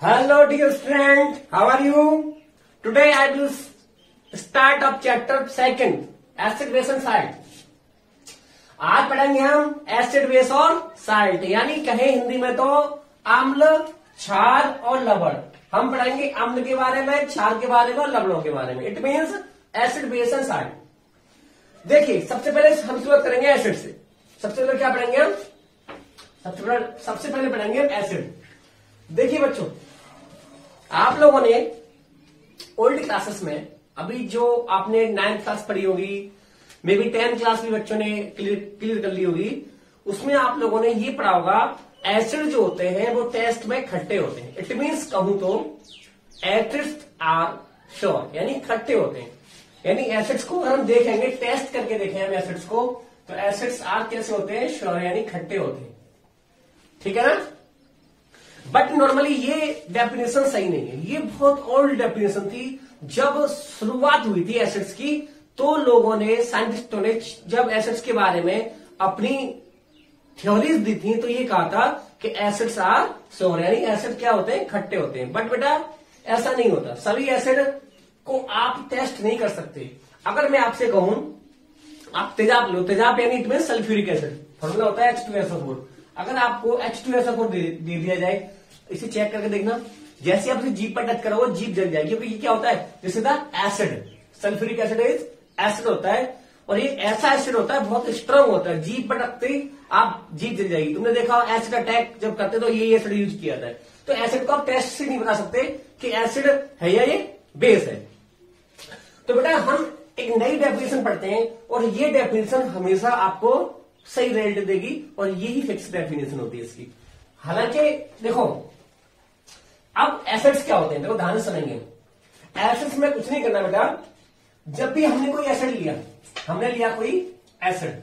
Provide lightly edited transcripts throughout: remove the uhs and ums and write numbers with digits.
Hello dear friend, how are you? Today I will start up chapter second, acid base and salt. आज पढ़ेंगे हम acid base और salt, यानी कहे हिंदी में तो अम्ल, क्षार और लवण। हम पढ़ेंगे अम्ल के बारे में, क्षार के बारे में और लवणों के बारे में। It means acid base and salt. देखिए, सबसे पहले हम शुरुआत करेंगे एसिड से। सबसे पहले क्या पढ़ेंगे हम? सबसे पहले पढ़ेंगे हम एसिड। देखिए बच्चों, आप लोगों ने ओल्ड क्लासेस में अभी जो आपने 9th क्लास पढ़ी होगी, मे बी 10th क्लास भी बच्चों ने क्लियर कर ली होगी, उसमें आप लोगों ने ये पढ़ा होगा एसिड जो होते हैं वो टेस्ट में खट्टे होते हैं। इट मीन्स कहूं तो एसिड्स आर श्योर, यानी खट्टे होते हैं। यानी एसिड्स को अगर हम देखेंगे, टेस्ट करके देखें हम एसिड्स को, तो एसिड्स आर कैसे होते हैं? श्योर, यानी खट्टे होते हैं। ठीक है ना? बट नॉर्मली ये डेफिनेशन सही नहीं है। ये बहुत ओल्ड डेफिनेशन थी। जब शुरुआत हुई थी एसिड्स की, तो लोगों ने, साइंटिस्टों ने जब एसिड्स के बारे में अपनी थ्योरीज दी थी, तो ये कहा था कि एसिड्स आर श्योर, यानी एसिड क्या होते हैं? खट्टे होते हैं। बट बेटा ऐसा नहीं होता। सभी एसिड को आप टेस्ट नहीं कर सकते। अगर मैं आपसे कहूं आप तेजाब लो, तेजाब यानी it mean sulphuric acid, formula होता है H2SO4। अगर आपको H2SO4 दे दिया जाए, इसे चेक करके देखना, जैसे आप इसे जीभ पर टच करोगे जीभ जल जाएगी, क्योंकि ये क्या होता है? This is the acid. Sulphuric acid is acid होता है, और ये ऐसा एसिड होता है, बहुत स्ट्रांग होता है। जीभ पर रखते ही आप जीभ जल जाएगी। तुमने देखा एसिड अटैक जब करते तो ये एसिड यूज किया था। तो एसिड को आप टेस्ट से नहीं बता सकते कि एसिड है या ये बेस है। तो बेटा हम एक नई डेफिनेशन पढ़ते हैं, और ये डेफिनेशन हमेशा आपको सही रिजल्ट देगी, और यही फिक्स डेफिनेशन होती है इसकी। हालांकि देखो, अब एसिड्स क्या होते हैं, देखो ध्यान से सुनेंगे। एसिड्स में कुछ नहीं करना बेटा। जब भी हमने कोई एसिड लिया, हमने लिया कोई एसिड,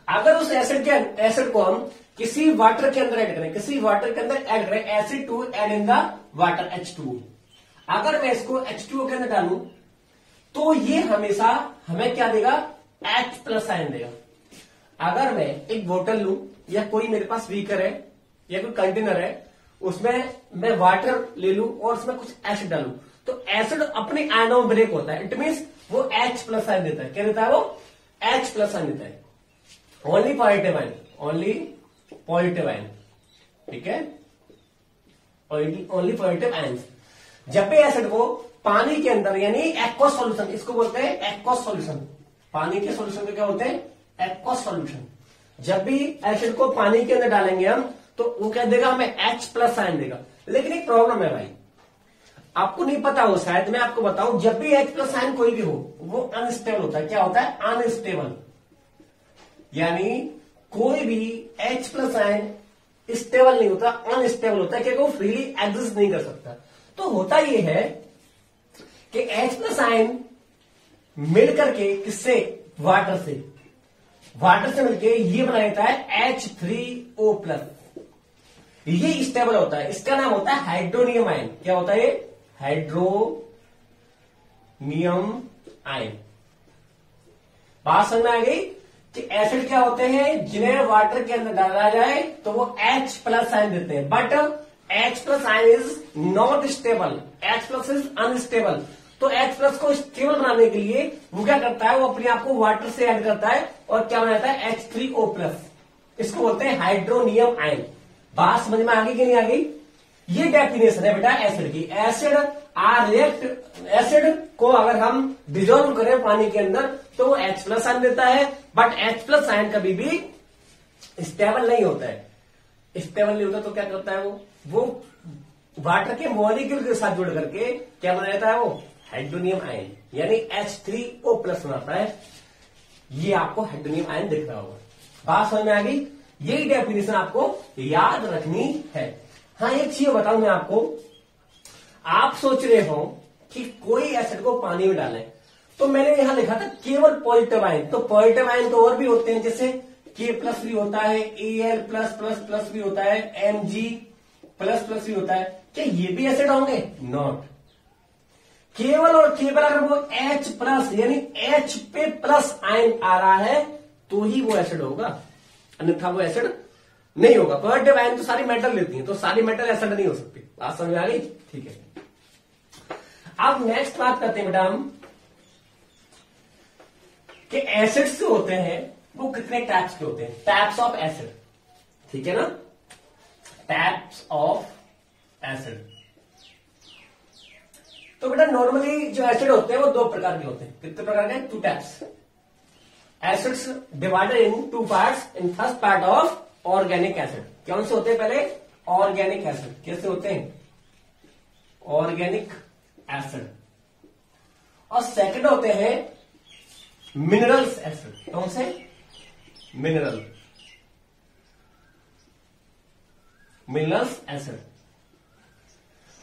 अगर उस एसिड को हम किसी वाटर के अंदर ऐड करें, किसी वाटर के अंदर ऐड करें, acid to add in the water H2O। अगर मैं इसको H2O के अंदर डालूं, तो ये हमेशा हमें क्या देगा? H+ आयन देगा। अगर मैं एक बोतल लूं, या कोई मेरे पास बीकर है या कोई कंटेनर है, उसमें मैं वाटर ले लूं और उसमें कुछ एसिड डालूं, तो एसिड अपने आयनों में ब्रेक होता है। इट मीन्स वो H+ आयन देता है। क्या देता है वो? H+ आयन देता है। Only positive ion, only positive ion. ठीक है, ओनली पॉजिटिव आयन। जब भी एसिड को पानी के अंदर, यानी एक्वस सॉल्यूशन, इसको बोलते हैं एक्वस सॉल्यूशन। पानी के सॉल्यूशन को क्या होते हैं? Aqueous solution. जब भी एसिड को पानी के अंदर डालेंगे हम, तो वो क्या देगा? हमें H+ आयन देगा। लेकिन एक प्रॉब्लम है भाई, आपको नहीं पता हो, शायद मैं आपको बताऊं। जब भी H+ आयन कोई भी हो, वो अनस्टेबल होता है। क्या होता है? अनस्टेबल। यानी कोई भी H+ आयन स्टेबल नहीं होता, अनस्टेबल होता है, क्योंकि वो फ्रीली एग्जिस्ट नहीं कर सकता। तो होता ये है कि H+ आयन मिलकर के, किससे? वाटर से। वाटर से मिलके ये बना देता है H3O+। ये स्टेबल होता है। इसका नाम होता है हाइड्रोनियम आयन। क्या होता है? Hydronium ion. बात समझ में आ गई कि एसिड क्या होते हैं? जिन्हें वाटर के अंदर डाला जाए तो वो H+ आयन देते हैं। But H+ ion is not stable, H+ is unstable. तो H+ को स्टेबल बनाने के लिए वो क्या करता है? वो अपने आप को वाटर से ऐड करता है और क्या बनाता है? H3O+। इसको बोलते हैं हाइड्रोनियम आयन। बात समझ में आ गई कि नहीं आ गई? ये डेफिनेशन है बेटा एसिड की। एसिड को अगर हम डिजोल्व करें पानी के अंदर, तो वो H+ आयन देता है। बट H+ आयन कभी भी स्टेबल नहीं होता है। स्टेबल नहीं होता तो क्या करता है? वो वाटर के मॉलिक्यूल के साथ जुड़ करके क्या बना देता है? वो हाइड्रोनियम आयन, यानी H3O+ बनाता है। ये आपको हाइड्रोनियम आयन दिख रहा होगा। बात समझ में आ गई? यही डेफिनेशन आपको याद रखनी है। हाँ, एक चीज बताऊं मैं आपको। आप सोच रहे हो कि कोई एसिड को पानी में डालें, तो मैंने यहां लिखा था केवल पॉजिटिव आयन। तो पॉजिटिव आयन तो और भी होते हैं, जैसे K+ भी होता है, Al++ भी होता है, Mg++ भी होता है। क्या ये भी एसिड होंगे? नॉट। केवल और केवल अगर वो H+ यानी H पे प्लस आयन आ रहा है, तो ही वो एसिड होगा, अन्यथा वो एसिड नहीं होगा। पॉजिटिव आयन तो सारी मेटल लेती हैं, तो सारी मेटल एसिड नहीं हो सकती। बात समझ में आ गई? ठीक है। अब नेक्स्ट बात करते हैं बेटा हम कि एसिड्स जो होते हैं वो कितने टाइप्स के होते हैं, टाइप्स ऑफ एसिड, ठीक है ना, टाइप्स ऑफ एसिड। तो बेटा नॉर्मली जो एसिड होते हैं वो दो प्रकार के होते हैं। कितने प्रकार के? Two types. Acids divided in two parts. In first part of organic acid. कौन से होते हैं? पहले ऑर्गेनिक एसिड। कैसे होते हैं? Organic acid. और सेकंड होते हैं मिनरल्स एसिड। कौन से? Minerals acid.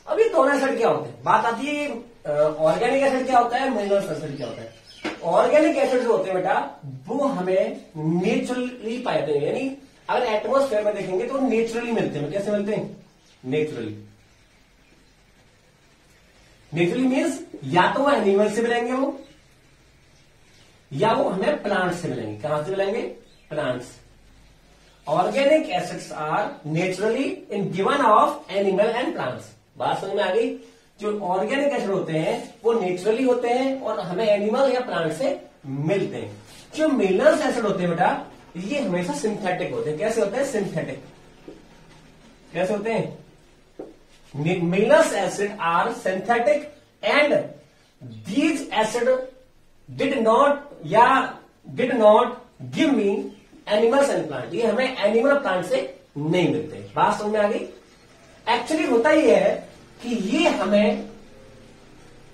अब ये दोनों एसिड क्या होते हैं? बात आती है ऑर्गेनिक एसिड क्या होता है, मिनरल्स एसिड क्या होता है। ऑर्गेनिक एसिड जो होते हैं बेटा वो हमें नेचुरली पाए जाते हैं, यानी अगर एटमोस्फेयर में देखेंगे तो नेचुरली मिलते हैं। कैसे मिलते हैं? नेचुरली। नेचुरली मीन्स या तो वो एनिमल से मिलेंगे वो, या वो हमें प्लांट से मिलेंगे। कहां से मिलेंगे? Plants. Organic acids are naturally in given of animal and plants. बात समझ में आ गई? जो ऑर्गेनिक एसिड होते हैं वो नेचुरली होते हैं और हमें एनिमल या प्लांट से मिलते हैं। जो मिनरल्स एसिड होते हैं बेटा ये हमेशा सिंथेटिक होते हैं। कैसे होते हैं? सिंथेटिक। कैसे होते हैं? Minerals acid are synthetic and these acid did not give me animals and plant. ये हमें एनिमल प्लांट से नहीं मिलते। बात समझ में आ गई? एक्चुअली होता ही है कि ये हमें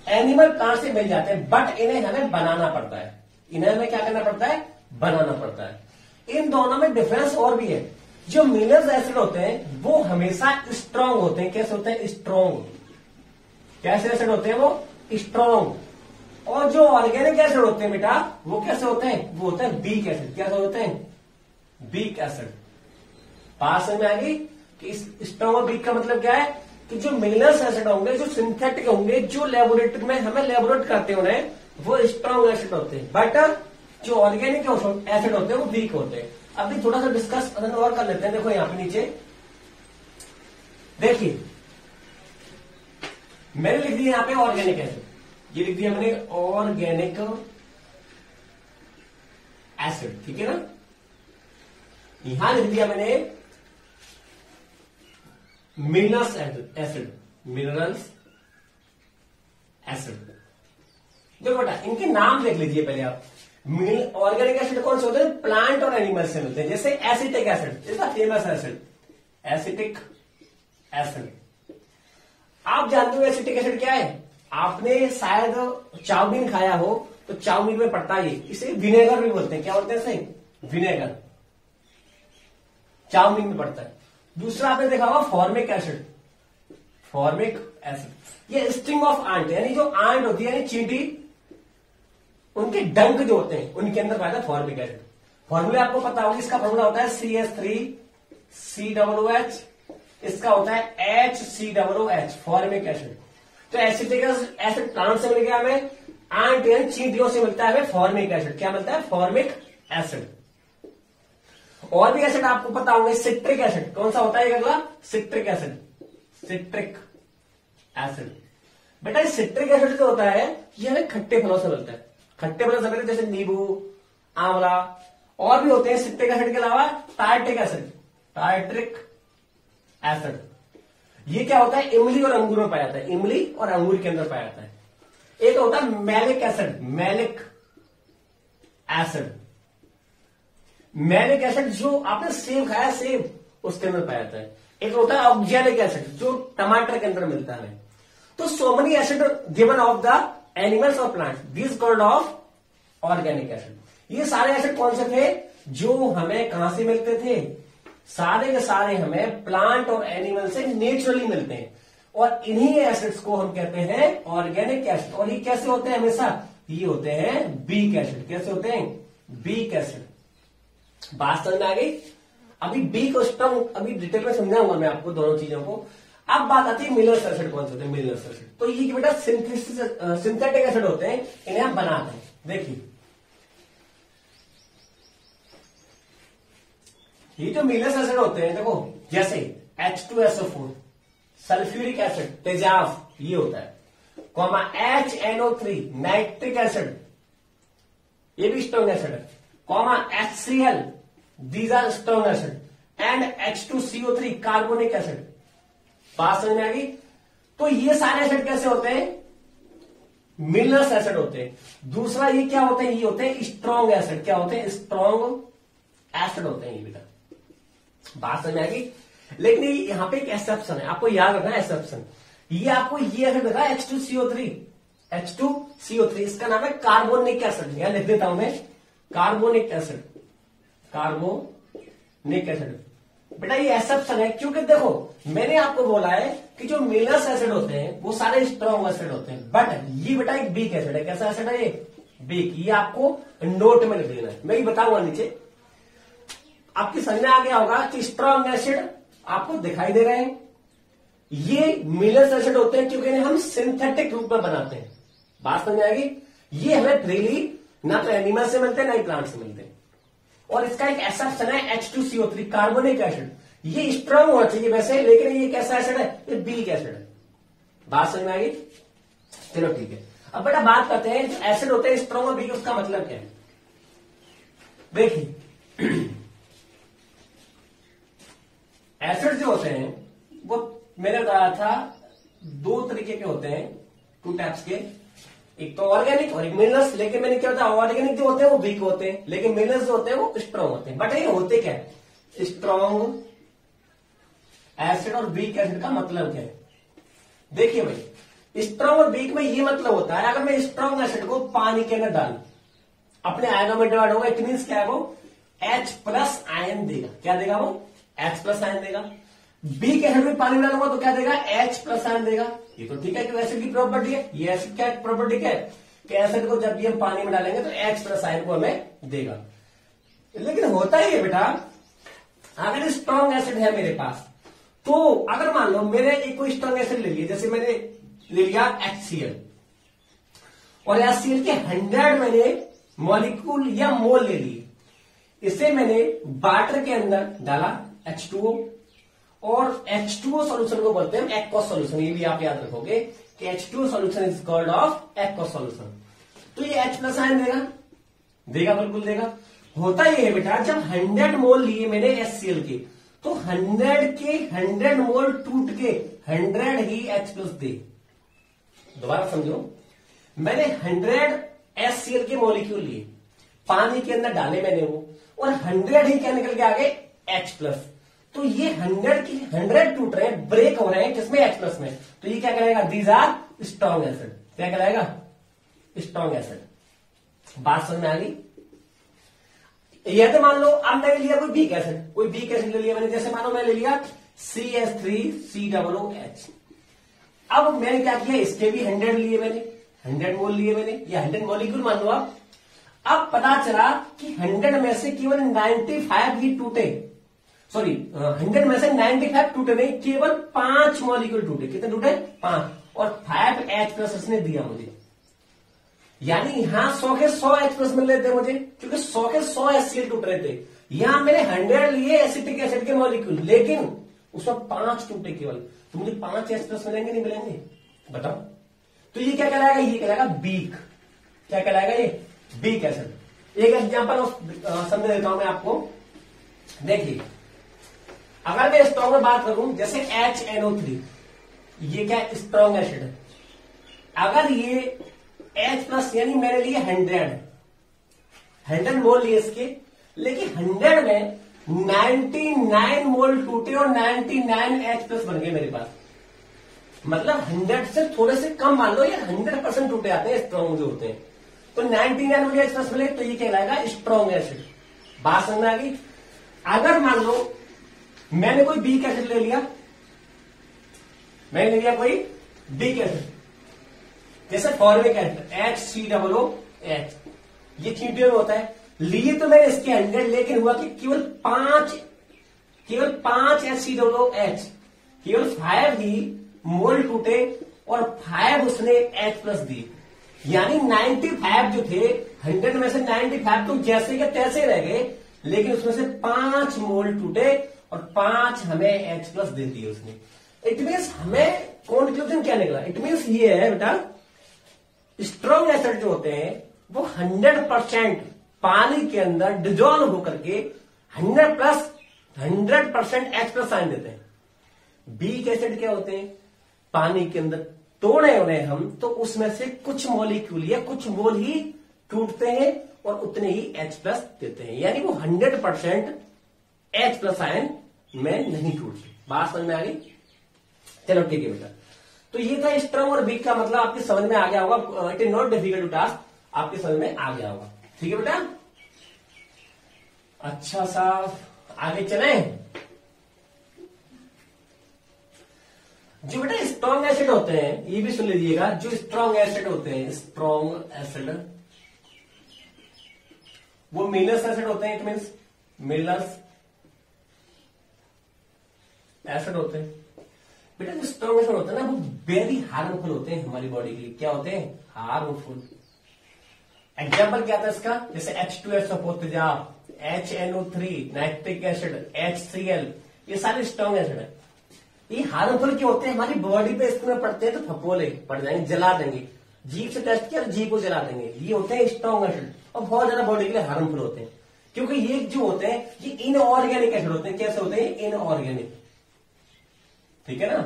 एनिमल प्लांट से मिल जाते हैं, बट इन्हें हमें बनाना पड़ता है। इन्हें हमें क्या करना पड़ता है? बनाना पड़ता है। इन दोनों में डिफरेंस और भी है। जो मिनरल्स एसिड होते हैं वो हमेशा स्ट्रांग होते हैं। कैसे होते हैं? स्ट्रांग। कैसे एसिड होते हैं? वो स्ट्रांग। और जो ऑर्गेनिक एसिड होते हैं बेटा वो कैसे होते हैं? वो होते हैं वीक एसिड। कैसे होते हैं? Weak acid. बात समझ में आ गई कि स्ट्रांग और वीक का मतलब क्या है? कि जो मिनरल्स एसिड होंगे, जो सिंथेटिक होंगे, जो लेबोरेटरी में हमें लेबोरेट करते हैं उन्हें, वो स्ट्रांग एसिड होते हैं। बट जो ऑर्गेनिक एसिड होते हैं वो वीक होते हैं। अभी थोड़ा सा डिस्कस और कर लेते हैं। देखो यहां पे नीचे देखिए मैंने लिख दिया यहां पे ऑर्गेनिक एसिड। ये लिख दिया मैंने ऑर्गेनिक एसिड, ठीक है ना। यहां लिख दिया मैंने मिनरल्स एसिड। Minerals acid. देखो बेटा इनके नाम देख लीजिए पहले आप। ऑर्गेनिक एसिड कौन से होते हैं? प्लांट और एनिमल से मिलते हैं। जैसे एसिटिक एसिड, इसका फेमस एसिड एसिटिक एसिड। आप जानते हो एसिटिक एसिड क्या है? आपने शायद चाउमीन खाया हो तो चाउमीन में पड़ता है। इसे विनेगर भी बोलते हैं। क्या बोलते हैं इसे? विनेगर। चाउमीन में पड़ता है। दूसरा आपने देखा होगा फॉर्मिक एसिड। फॉर्मिक एसिड ये स्टिंग ऑफ आंट, यानी जो आंट होती है यानी चींटी, उनके डंक जो होते हैं उनके अंदर पाया था फॉर्मिक एसिड। फॉर्मूला आपको पता होगा। इसका फॉर्मूला होता है CH3COOH। इसका होता है HCOOH, फॉर्मिक एसिड। तो एसिटिक एसिड प्लांट से मिल गया हमें, आंट यानी चींटियों से मिलता है हमें फॉर्मिक एसिड। क्या मिलता है? Formic acid. और भी एसिड आपको पता होंगे। सिट्रिक एसिड कौन सा होता है? अगला सिट्रिक एसिड। सिट्रिक एसिड बेटा ये सिट्रिक एसिड जो होता है ये हमें खट्टे फलों से मिलता है। खट्टे फलों से मिलते हैं जैसे नींबू, आंवला। और भी होते हैं सिट्रिक एसिड के अलावा टार्ट्रिक एसिड। टार्ट्रिक एसिड ये क्या होता है? इमली और अंगूर में पाया जाता है। इमली और अंगूर के अंदर पाया जाता है। एक होता है malic acid. Malic acid. Malic acid जो आपने सेब खाया, सेब, उसके अंदर पाया जाता है। एक होता है ऑक्जेलिक एसिड जो टमाटर के अंदर मिलता है। तो so many acid given off the animals और plants, this called of organic acid. ये सारे एसिड कौन से थे जो हमें कहां से मिलते थे? सारे के सारे हमें प्लांट और एनिमल से नेचुरली मिलते हैं। और इन्हीं एसिड्स को हम कहते हैं ऑर्गेनिक एसिड। और ये कैसे होते हैं? हमेशा ये होते हैं वीक एसिड। कैसे होते हैं? Weak acid. बात समझ में आ गई? अभी बी को स्ट्रॉन्ग अभी डिटेल में समझाऊंगा मैं आपको दोनों चीजों को। अब बात आती है मिनरल्स एसिड कौन से होते हैं? मिनरल्स एसिड तो ये बेटा सिंथेटिक एसिड होते हैं, इन्हें हम बनाते हैं। देखिए ये जो मिलस एसिड होते हैं देखो, जैसे H2SO4 सल्फ्यूरिक एसिड तेजाब ये होता है, कॉमा HNO3 नाइट्रिक एसिड ये भी स्ट्रॉन्ग एसिड है, comma HCl these are strong acid and H2CO3 carbonic acid. बात समझ में आ गई? तो ये सारे एसिड कैसे होते हैं? मिलस एसिड होते हैं। दूसरा ये क्या होते हैं? ये होते हैं स्ट्रॉन्ग एसिड। क्या होते हैं? स्ट्रॉन्ग एसिड होते हैं ये बेटा। बात समझ में आ गई? लेकिन यहां पे एक एक्सेप्शन है, आपको याद रखना है एक्सेप्शन। ये आपको ये एसिड लगा H2CO3, H2CO3 इसका नाम है कार्बोनिक एसिड। यहां लिख देता हूं मैं कार्बोनिक एसिड, कार्बोनिक एसिड। बेटा ये एक्सेप्शन है, क्योंकि देखो मैंने आपको बोला है कि जो मिलस एसिड होते हैं वो सारे स्ट्रॉन्ग एसिड होते हैं, बट ये बेटा एक वीक एसिड है। कैसा एसिड है ये? वीक। ये आपको नोट में लिख देना है, मैं ये बताऊंगा नीचे। आपकी समझ में आ गया होगा कि स्ट्रॉन्ग एसिड आपको दिखाई दे रहे हैं, ये मिलस एसिड होते हैं क्योंकि हम सिंथेटिक रूप में बनाते हैं। बात समझ में आएगी? ये हमें फ्रीली ना तो एनिमल से मिलते हैं ना ही प्लांट से मिलते हैं। और इसका एक एक्सेप्शन है H2CO3 कार्बोनिक एसिड। ये स्ट्रॉन्ग होना चाहिए वैसे, लेकिन ये कैसा एसिड है? ये वीक एसिड है। बात समझ में आ गई? चलो ठीक है। अब बेटा बात करते हैं जो एसिड होते हैं स्ट्रॉन्ग और वीक, उसका मतलब क्या है? देखिए एसिड जो होते हैं वो मैंने बताया था दो तरीके के होते हैं, टू टाइप्स के, एक तो ऑर्गेनिक और एक मिनरल्स। लेकिन मैंने क्या बताया? ऑर्गेनिक जो होते हैं वो वीक होते हैं, लेकिन मिनरल्स जो होते हैं वो स्ट्रॉन्ग होते हैं। बट ये होते क्या है? स्ट्रॉन्ग एसिड और वीक एसिड का मतलब क्या है? देखिए भाई, स्ट्रॉन्ग और वीक में ये मतलब होता है, अगर मैं स्ट्रॉन्ग एसिड को पानी के अंदर डालूं, अपने आयनों में डिवाइड होगा, इट मीन्स क्या है? वो H+ आयन देगा। क्या देगा? वो H+ आयन देगा। वीक एसिड में पानी में डालूंगा तो क्या देगा? H+ आयन देगा। ये तो ठीक है कि एसिड की प्रॉपर्टी है। ये एसिड क्या प्रॉपर्टी क्या है? कि एसिड को जब भी हम पानी में डालेंगे तो H+ आयन को हमें देगा। लेकिन होता ही है बेटा, अगर स्ट्रॉन्ग एसिड है मेरे पास, तो अगर मान लो मेरे एक कोई स्ट्रॉन्ग एसिड ले लिया, जैसे मैंने ले लिया HCl, और HCl के 100 मैंने मॉलिक्यूल या मोल ले लिए, इसे मैंने वाटर के अंदर डाला H2O, और H2O सॉल्यूशन को बोलते हैं एक्वस सॉल्यूशन। ये भी आप याद रखोगे कि H2O solution is called off aqueous solution. तो ये H+ आयन देगा, देगा, बिल्कुल देगा। होता ये है बेटा, जब 100 मोल लिए मैंने HCl के, तो 100 के 100 मोल टूट के 100 ही H+ दे। दोबारा समझो, मैंने 100 HCl के मॉलिक्यूल लिए, पानी के अंदर डाले मैंने वो, और 100 ही क्या निकल के आ गए? H+। तो ये 100 की 100 टूट रहे हैं, ब्रेक हो रहे हैं, किसमें? H+ में। तो ये क्या कहलाएगा? These are strong acid. क्या कहलाएगा? Strong acid. बात समझ में आ गई? यह तो मान लो अब मैंने लिया कोई वीक एसिड, कोई वीक एसिड ले लिया मैंने, जैसे मानो मैं ले लिया CH3COOH। अब मैंने क्या किया? इसके भी 100 लिए मैंने, 100 मोल लिए मैंने, या 100 मॉलिक्यूल मान लो आप। अब पता चला कि 100 में से केवल 95 ही टूटे, सॉरी 100 में से 95 टूटे नहीं, केवल 5 मॉलिक्यूल टूटे। कितने टूटे? 5, और 5 H+ इसने दिया मुझे। यानी यहां 100 के 100 H+ मिल रहे थे मुझे, क्योंकि 100 के 100 HCl टूट रहे थे। यहां मैंने 100 लिए एसिटिक एसिड के मॉलिक्यूल, लेकिन उसमें 5 टूटे केवल, तो मुझे 5 H+ मिलेंगे नहीं मिलेंगे? बताओ। तो ये क्या कहलाएगा? ये कहलाएगा वीक। क्या कहलाएगा? ये वीक एसिड। एक एग्जाम्पल समझ देता हूं मैं आपको। देखिए, अगर मैं स्ट्रॉन्ग में बात करूं, जैसे HNO3, ये क्या स्ट्रॉन्ग एसिड है। अगर ये H+ यानी मैंने लिए 100 मोल लिए इसके, लेकिन 100 में 99 मोल टूटे और 99 H+ बन गए मेरे पास। मतलब 100 से थोड़े से कम मान लो, या 100% टूटे आते हैं स्ट्रॉन्ग जो होते हैं, तो 99 मुझे H+ मिले, तो ये कहलाएगा स्ट्रॉन्ग एसिड। बात समझ में आ गई? अगर मान लो मैंने कोई वीक एसिड ले लिया, मैंने ले लिया कोई वीक एसिड, जैसे फॉर्मिक एसिड HCOOH, ये चींटियों में होता है। लिए तो मैंने इसके 100, लेकिन हुआ कि केवल 5 HCOOH, केवल 5 ही मोल टूटे और 5 उसने H+ दी। यानी 95 जो थे, 100 में से 95 तो जैसे के तैसे रह गए, लेकिन उसमें से 5 मोल टूटे और 5 हमें H+ दे दिए उसने। इट मीन्स हमें कंक्लूजन क्या निकला? इट मीन्स ये है बेटा, स्ट्रॉन्ग एसिड जो होते हैं वो 100% पानी के अंदर डिजोल्व होकर के 100% H+ आयन देते हैं। वीक एसिड क्या होते हैं? पानी के अंदर तोड़े उन्हें हम तो उसमें से कुछ मॉलिक्यूल या कुछ मोल ही टूटते हैं और उतने ही H+ देते हैं, यानी वो 100% H+ आयन में नहीं टूटते। बात समझ में आ गई? चलो ठीक है बेटा, तो ये था स्ट्रॉन्ग और वीक का मतलब आपकी समझ में आ गया होगा। It is not difficult to task, आपकी समझ में आ गया होगा। ठीक है बेटा, अच्छा सा आगे चले। जो बेटा स्ट्रॉन्ग एसिड होते हैं, ये भी सुन लीजिएगा, जो स्ट्रॉन्ग एसिड होते हैं, स्ट्रॉन्ग एसिड वो मिलर्स एसिड होते हैं। इट मीन्स मिलर्स एसिड होते हैं। बेटा जो स्ट्रॉन्ग एसिड होते हैं ना, वो वेरी हार्मफुल होते हैं हमारी बॉडी के लिए। क्या होते हैं? हार्मफुल। एग्जाम्पल क्या था इसका? जैसे H2S suppose HNO3, nitric acid, HCl, ये सारे स्ट्रॉन्ग एसिड है। ये हार्मफुल क्यों होते हैं? हमारी बॉडी पे इसमें पड़ते हैं तो फपोले पड़ जाएंगे, जला देंगे। जीभ से टेस्ट किया, जीभ को जला देंगे। ये होते हैं स्ट्रॉन्ग एसिड और बहुत ज्यादा बॉडी के लिए हार्मफुल होते हैं, क्योंकि ये जो होते हैं ये इनऑर्गेनिक एसिड होते हैं। कैसे होते हैं? इनऑर्गेनिक। ठीक है ना?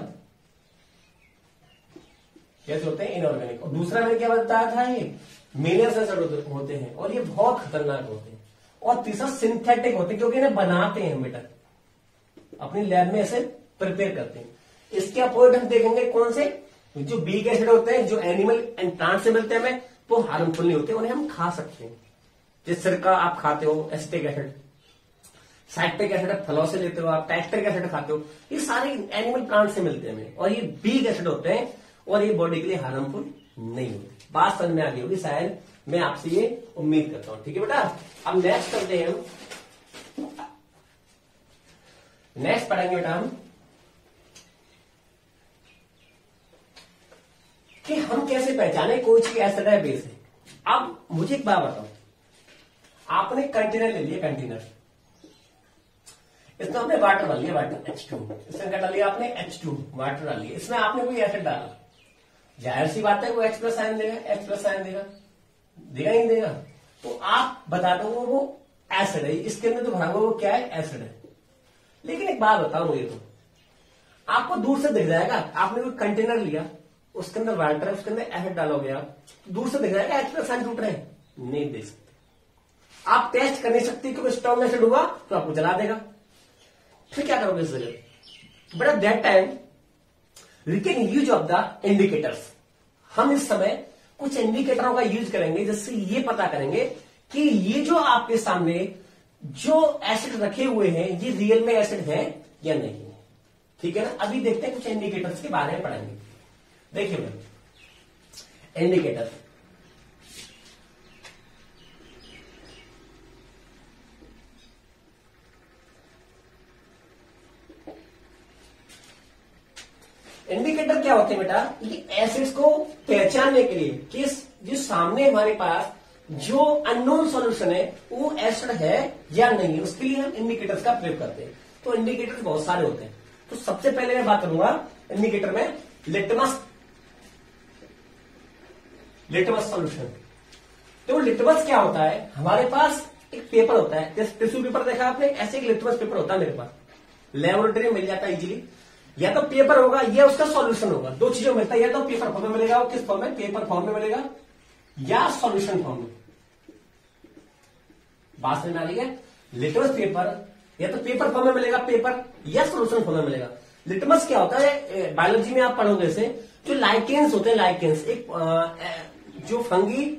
कैसे होते हैं? इनऑर्गेनिक। और दूसरा मैंने क्या बताया था? ये मिलर्स एसिड होते हैं और ये बहुत खतरनाक होते हैं। और तीसरा सिंथेटिक होते हैं, क्योंकि इन्हें बनाते हैं बेटा, अपनी लैब में ऐसे प्रिपेयर करते हैं। इसके अपोजिट हम देखेंगे कौन से? जो वीक एसिड होते हैं, जो एनिमल एंड प्लांट से मिलते हैं हमें, वो हार्मफुल नहीं होते, उन्हें हम खा सकते हैं। जिस सिरका आप खाते हो, एसिटिक एसिड, साइट्रिक एसिड फलों से लेते हो आप, टाइट्रिक एसिड खाते हो, ये सारे एनिमल प्लांट से मिलते हैं हमें, और ये वीक एसिड होते हैं और ये बॉडी के लिए हार्मफुल नहीं होते। बात समझ में आ गई होगी शायद, मैं आपसे ये उम्मीद करता हूं। ठीक है बेटा, अब नेक्स्ट करते हैं हम। नेक्स्ट पढ़ेंगे बेटा हम कि हम कैसे पहचाने कोई चीज एसिड है, बेस है। अब मुझे एक बात बताओ, आपने कंटेनर ले लिया, कंटेनर, इसमें आपने वाटर डाल लिया, वाटर H2, इसमें क्या डाल लिया आपने? H2 वाटर डाल लिया। इसमें आपने कोई एसिड डाला, जाहिर सी बात है वो H+ आयन देगा, H+ आयन देगा, देगा नहीं देगा? तो आप बता दो वो एसिड है, इसके अंदर तो भरा हुआ वो क्या है? एसिड है। लेकिन एक बात बताओ मुझे, तो आपको दूर से दिख जाएगा, आपने कोई कंटेनर लिया, उसके अंदर वाटर है, उसके अंदर एसिड डालोगे आप, दूर से दिख जाएगा H+ आयन टूट रहे हैं? नहीं देख सकते। आप टेस्ट कर नहीं सकते, क्योंकि स्ट्रॉन्ग एसिड हुआ तो आपको जला देगा। फिर क्या करोगे इस जगह? But at that time we can use of the indicators. हम इस समय कुछ इंडिकेटरों का यूज करेंगे, जिससे ये पता करेंगे कि ये जो आपके सामने जो एसिड रखे हुए हैं, ये रियल में एसिड है या नहीं। ठीक है ना? अभी देखते हैं, कुछ इंडिकेटर्स के बारे में पढ़ेंगे। देखिए इंडिकेटर, इंडिकेटर क्या होते हैं बेटा? ये एसिड्स को पहचानने के लिए कि जो सामने हमारे पास जो अननोन सॉल्यूशन है वो एसिड है या नहीं है, उसके लिए हम इंडिकेटर्स का प्रयोग करते हैं। तो इंडिकेटर्स बहुत सारे होते हैं। तो सबसे पहले मैं बात करूंगा इंडिकेटर में लिटमस सॉल्यूशन। तो लिटमस क्या होता है? हमारे पास एक पेपर होता है, जैसे टिश्यू पेपर देखा आपने, ऐसे एक लिटमस पेपर होता है मेरे पास, लेबोरेटरी में मिल जाता है इजीली। या तो पेपर होगा या उसका सॉल्यूशन होगा, दो चीजों मिलता है। या तो पेपर फॉर्म में मिलेगा, वो किस फॉर्म में? पेपर फॉर्म में मिलेगा, या सॉल्यूशन फॉर्म में। बात समझ में आ रही है? लिटमस पेपर या तो पेपर फॉर्म में मिलेगा, पेपर, या सॉल्यूशन फॉर्म में मिलेगा। लिटमस क्या होता है? बायोलॉजी में आप पढ़ोगे इसे, जो लाइकेंस होते हैं, लाइकेंस एक जो फंगी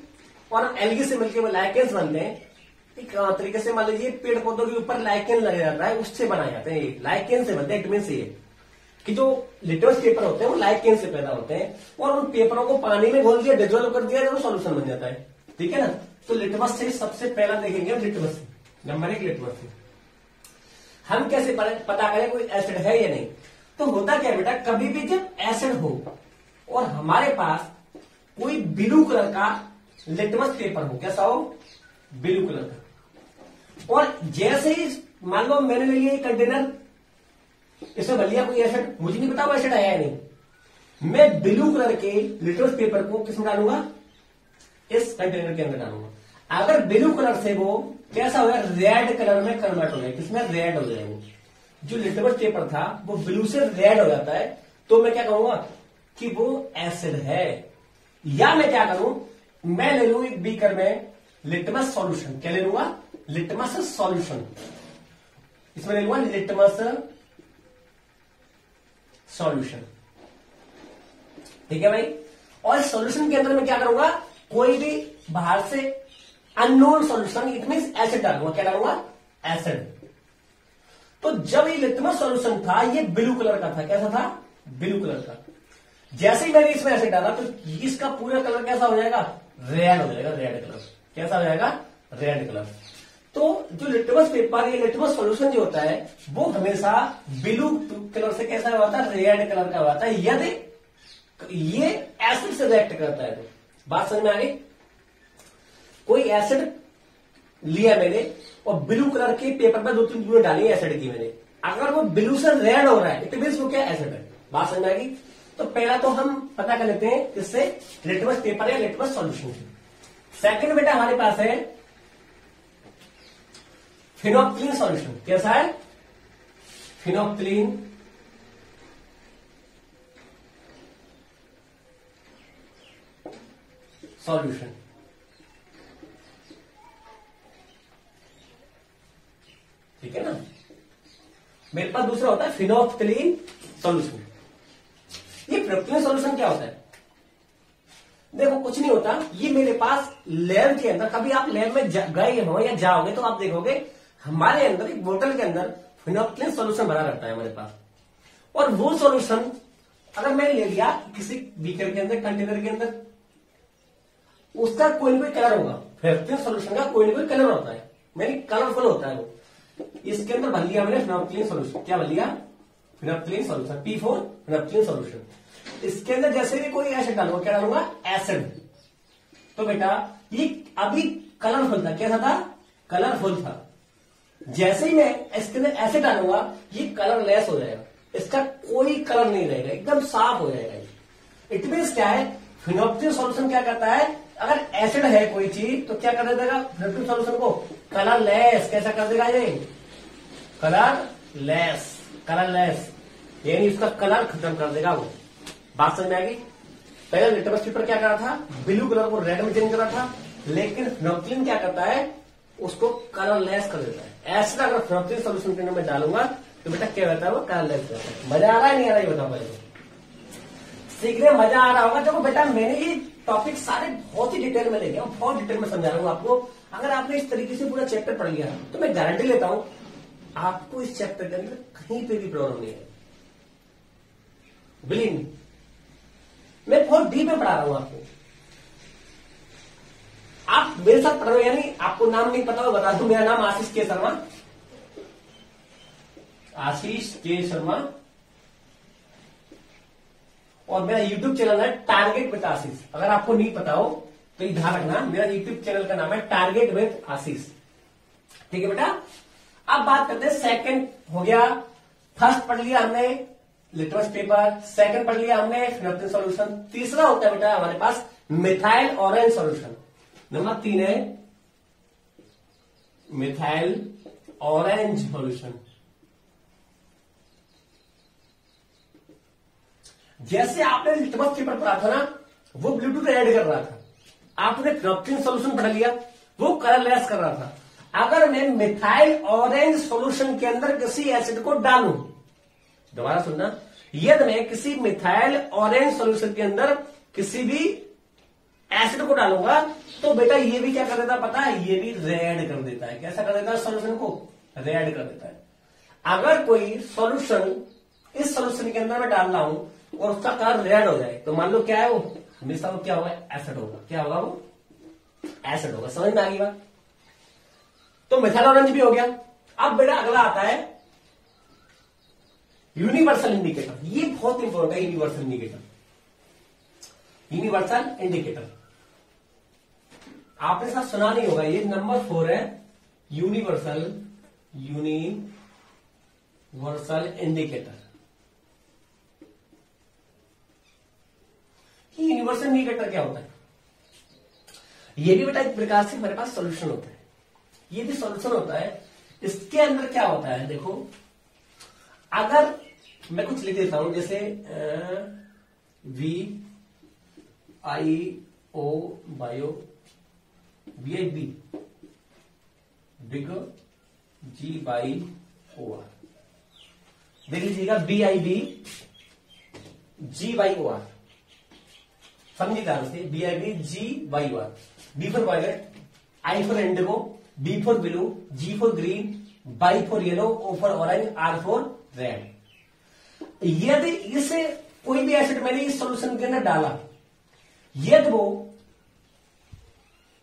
और एल्गी से मिलकर वो लाइकेंस बनते हैं। एक तरीके से मान लीजिए पेड़ पौधों के ऊपर लाइकेन लग जाता है, उससे बनाए जाते हैं, लाइकेन से बनते हैं। इट मीन से कि जो लिटमस पेपर होते हैं वो लाइकेन से पैदा होते हैं, और उन पेपरों को पानी में घोल दिया, डिजोल्व कर दिया, तो सॉल्यूशन बन जाता है। ठीक है ना? तो लिटमस से सबसे पहला देखेंगे हम, लिटमस से, नंबर 1 लिटमस से हम कैसे पता करें कोई एसिड है या नहीं। तो होता क्या बेटा, कभी भी जब एसिड हो और हमारे पास कोई ब्लू कलर का लिटमस पेपर हो, कैसा हो? ब्लू कलर का, और जैसे ही मान लो मैंने ले लिया कंटेनर, इसमें भर लिया कोई एसिड, मुझे नहीं पता वो एसिड आया है नहीं, मैं ब्लू कलर के लिटमस पेपर को किसमें डालूंगा, इस कंटेनर के अंदर डालूंगा। अगर ब्लू कलर से वो कैसा हो गया, रेड कलर में कन्वर्ट हो गया, किसमें, रेड हो जाएगा। जो लिटमस पेपर था वो ब्लू से रेड हो जाता है, तो मैं क्या कहूंगा कि वो एसिड है। या मैं क्या करूं, मैं ले लू एक बीकर में लिटमस सॉल्यूशन, क्या ले लूंगा, लिटमस सॉल्यूशन, इसमें ले लूंगा लिटमस सॉल्यूशन, ठीक है भाई। और सॉल्यूशन के अंदर मैं क्या करूंगा, कोई भी बाहर से unknown solution, it means acid डालूंगा, क्या डालूंगा, एसिड। तो जब ये लिटमस सॉल्यूशन था ये ब्लू कलर का था, कैसा था, ब्लू कलर का। जैसे ही मैंने इसमें एसिड डाला तो इसका पूरा कलर कैसा हो जाएगा, रेड हो जाएगा, रेड कलर, कैसा हो जाएगा, रेड कलर। तो जो लिटमस पेपर या लिटमस सॉल्यूशन जो होता है वो हमेशा ब्लू कलर से कैसा होता है, रेड कलर का होता है, यदि ये एसिड से रिएक्ट करता है। तो बात समझ में आ गई। कोई एसिड लिया मैंने और ब्लू कलर के पेपर पर 2-3 बूंदें डाली एसिड की मैंने, अगर वो ब्लू से रेड हो रहा है इट मींस वो क्या, एसिड है। बात समझ में आ गई। तो पहला तो हम पता कर लेते हैं इससे लिटमस पेपर या लिटमस सॉल्यूशन से। सेकंड बेटा हमारे पास है फिनोक्सिलिन सॉल्यूशन, कैसा है, फिनोक्सिलिन सॉल्यूशन। ठीक है ना। मेरे पास दूसरा होता है फिनोक्सिलिन सॉल्यूशन। ये फिनोक्सिलिन सॉल्यूशन क्या होता है, देखो कुछ नहीं होता, ये मेरे पास लैब के अंदर, कभी आप लैब में गए हो या जाओगे तो आप देखोगे हमारे अंदर एक बोतल के अंदर फिनोक्सिलिन सॉल्यूशन भरा रहता है हमारे पास। और वो सॉल्यूशन अगर मैंने ले लिया किसी बीकर के अंदर, कंटेनर के अंदर, उसका कोई ना कोई कलर होगा, फिनोक्सिलिन सॉल्यूशन का कोई ना कोई कलर होता है, यानी कलरफुल होता है वो। इसके अंदर भर लिया मैंने फिनोक्सिलिन सॉल्यूशन, क्या भर लिया, फिनोक्सिलिन सॉल्यूशन, P4 फिनोक्सिलिन सॉल्यूशन। इसके अंदर जैसे भी कोई एसिड डालूंगा, क्या डालूंगा, एसिड। तो बेटा ये अभी कलरफुल था, कैसा था, कलरफुल था। जैसे ही मैं इसके अंदर एसिड डालूंगा ये कलरलेस हो जाएगा, इसका कोई कलर नहीं रहेगा, एकदम साफ हो जाएगा। इट मींस क्या है, फिनोक्सिलिन सॉल्यूशन क्या करता है, अगर एसिड है कोई चीज तो क्या कर देगा, फिनोक्सिलिन सॉल्यूशन को कलरलेस, कैसा कर देगा, ये कलरलेस, कलरलेस यानी उसका कलर खत्म कर देगा वो। बात समझ में आ गई। पहले लिटमस पेपर क्या कर रहा था, ब्लू कलर को रेड में चेंज कर रहा था, लेकिन फिनोक्सिलिन क्या करता है, उसको कलरलेस कर देता है। ऐसा अगर फिनोक्सिलिन सॉल्यूशन के अंदर मैं डालूंगा तो बेटा क्या होता है, वो कलरलेस हो जाता है। मजा आ रहा है नहीं आ रहा, ये बताओ पहले, सीखने मजा आ रहा होगा। देखो बेटा मैंने ये टॉपिक सारे बहुत ही डिटेल में लेके, बहुत डिटेल में समझा रहा हूं आपको। अगर आपने इस तरीके से पूरा चैप्टर पढ़ लिया तो मैं गारंटी लेता हूं आपको इस चैप्टर के अंदर कहीं पे भी प्रॉब्लम नहीं है। बिलीव मी, मैं बहुत डीप में पढ़ा रहा हूं आपको। आप मेरे साथ पढ़ रहे हो, यानी आपको नाम नहीं पता हो बता दूं, मेरा नाम आशीष के शर्मा, आशीष के शर्मा, और मेरा यूट्यूब चैनल है टारगेट विद आशीष। अगर आपको नहीं पता हो तो ये ध्यान रखना, मेरा यूट्यूब चैनल का नाम है टारगेट विद आशीष। ठीक है बेटा। अब बात करते हैं, सेकंड हो गया, फर्स्ट पढ़ लिया हमने लिटमस पेपर, सेकंड पढ़ लिया हमने फिनोक्सिलिन सॉल्यूशन। तीसरा होता है बेटा हमारे पास मिथाइल ऑरेंज सॉल्यूशन। नंबर 3 है मिथाइल ऑरेंज सॉल्यूशन। जैसे आपने लिटमस पेपर पढ़ा था ना, वो ब्लू टू ऐड कर रहा था, आपने फिनोक्सिलिन सॉल्यूशन पढ़ लिया, वो कलरलेस कर रहा था। अगर मैं मिथाइल ऑरेंज सॉल्यूशन के अंदर किसी एसिड को डालूं, दोबारा सुनना, यदि मैं किसी मिथाइल ऑरेंज सॉल्यूशन के अंदर किसी भी एसिड को डालूंगा तो बेटा ये भी क्या कर देता है पता है, ये भी रेड कर देता है। कैसा कर देता है, सॉल्यूशन को रेड कर देता है। अगर कोई सॉल्यूशन इस सॉल्यूशन के अंदर मैं डाल रहा हूं और उसका कलर रेड हो जाए तो मान लो क्या है, वो हमेशा वो क्या होगा, एसिड होगा। क्या होगा, वो एसिड होगा। समझ में आ गई बात। तो मिथाइल ऑरेंज भी हो गया। अब बेटा अगला आता है यूनिवर्सल इंडिकेटर। ये बहुत इंपॉर्टेंट है, यूनिवर्सल इंडिकेटर। यूनिवर्सल इंडिकेटर आपने साथ सुना नहीं होगा, ये नंबर 4 है यूनिवर्सल इंडिकेटर। यूनिवर्सल इंडिकेटर क्या होता है? ये भी बेटा एक प्रकार से हमारे पास सॉल्यूशन होता है, ये भी सॉल्यूशन होता है। इसके अंदर क्या होता है देखो, अगर मैं कुछ लिख देता हूं जैसे VIO bio, BIB big, GYOR, देख लीजिएगा BIB GYOR, समझिए ध्यान से, BIB GYOR, B for violet, I for indigo, B for blue, G for green, Y for yellow, O for orange, R for red. यदि इसे कोई भी एसिड मैंने इस सॉल्यूशन के अंदर डाला, यदि वो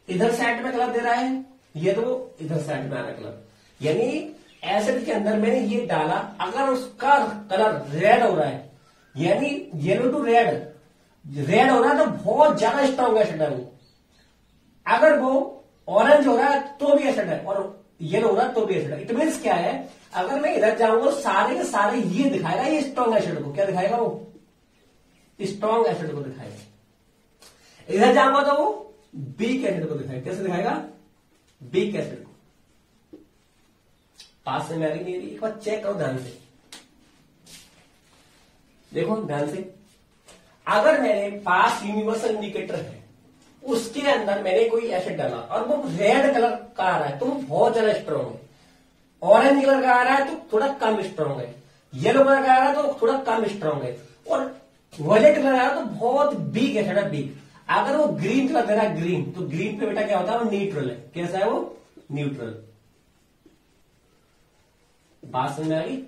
इधर साइड में कलर दे रहा है, यदि वो इधर साइड में आ रहा है कलर, यानी एसिड के अंदर मैंने ये डाला, अगर उसका कलर रेड हो रहा है, यानी येलो टू रेड हो रहा है तो बहुत ज्यादा स्ट्रॉन्ग एसिड है वो। अगर वो ऑरेंज हो रहा है तो भी एसिड है, और येलो हो रहा है तो भी एसिड है। इट मीन्स क्या है, अगर मैं इधर जाऊंगा सारे के सारे ये दिखाएगा, ये स्ट्रॉन्ग एसिड को क्या दिखाएगा, वो स्ट्रॉन्ग एसिड को दिखाएगा। इधर जाऊंगा तो वो वीक एसिड को दिखाएगा। कैसे दिखाएगा? वीक एसिड को। पास में आ रही मेरी, एक बार चेक करो ध्यान से, देखो ध्यान से। अगर मेरे पास यूनिवर्सल इंडिकेटर है, उसके अंदर मैंने कोई एसिड डाला और वो रेड कलर का आ रहा है तो वो बहुत ज्यादा स्ट्रॉन्ग है, ऑरेंज कलर का आ रहा है तो थोड़ा कम स्ट्रॉन्ग है, येलो कलर का आ रहा है तो थोड़ा कम स्ट्रॉन्ग है, और वॉयलेट कलर आ रहा है तो बहुत वीक एसिड है, वीक। अगर वो ग्रीन कलर दे रहा है, ग्रीन, तो ग्रीन पे बेटा क्या होता है, वो न्यूट्रल है। कैसा है वो? न्यूट्रल। बात समझ में आ गई?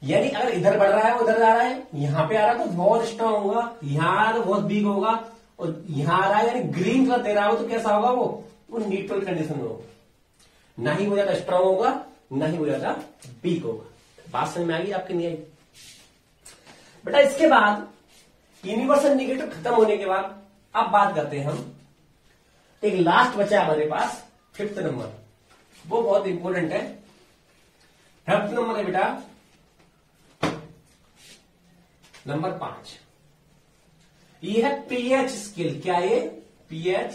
यानी अगर इधर बढ़ रहा है, उधर जा रहा है, यहां पे आ रहा है तो बहुत स्ट्रांग होगा, यहां आ रहा है तो बहुत वीक होगा, और यहां आ रहा है यानी ग्रीन कलर दे रहा हो तो कैसा होगा, वो न्यूट्रल कंडीशन में होगा, ना ही वो ज्यादा स्ट्रांग होगा, ना ही वो ज्यादा वीक होगा। बात समझ में आ गई आपकी? नहीं आई बेटा? इसके बाद यूनिवर्सल इंडिकेटर खत्म होने के बाद अब बात करते हैं हम, एक लास्ट बचा है हमारे पास 5th नंबर, वो बहुत इंपॉर्टेंट है। 5th नंबर है बेटा नंबर 5, ये है पीएच स्केल। क्या है? PH